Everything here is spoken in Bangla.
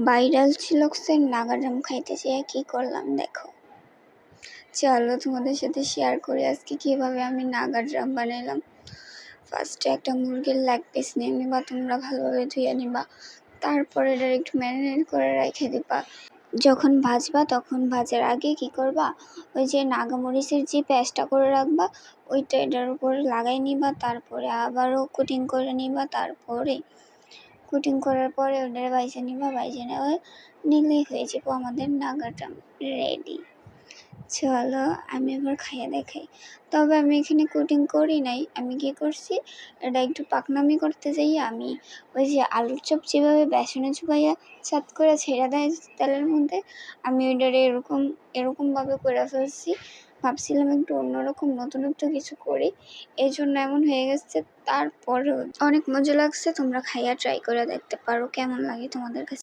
ভাইরাল ছিল নাগাডাম খাইতে যেয়ে কী করলাম দেখো। চলো তোমাদের সাথে শেয়ার করি আজকে কীভাবে আমি নাগাডাম বানাইলাম। ফার্স্টে একটা মুরগির লেগ পিস নিয়ে নিবা, তোমরা ভালোভাবে ধুয়ে নিবা। তারপরে এটা একটু ম্যারিনেট করে রেখে দিবা। যখন ভাজবা তখন ভাজার আগে কি করবা, ওই যে নাগামরিচের যে পেস্টটা করে রাখবা ওইটা এটার উপর লাগাই নিবা। তারপরে আবারও কুটিং করে নিবা। তারপরে কুটিং করার পরে ওটা বাইজে নিবা। বাইজে নেওয়া নিলেই হয়ে যাবো আমাদের নাগাডাম রেডি। চলো আমি এবার খাইয়ে দেখাই। তবে আমি এখানে কুটিং করি নাই, আমি কি করছি, এটা একটু পাকনামি করতে যাই আমি ওই যে আলুর চপ যেভাবে বেসনে চুপাইয়া চাত করে ছেড়ে দেয় তেলের মধ্যে, আমি ওইটারে এরকমভাবে করে ফেলছি। ভাবছিলাম একটু অন্যরকম নতুনত্ব কিছু করি, এই জন্য এমন হয়ে গেছে। তারপরেও অনেক মজা লাগছে, তোমরা খাইয়া ট্রাই করে দেখতে পারো কেমন লাগে তোমাদের কাছে।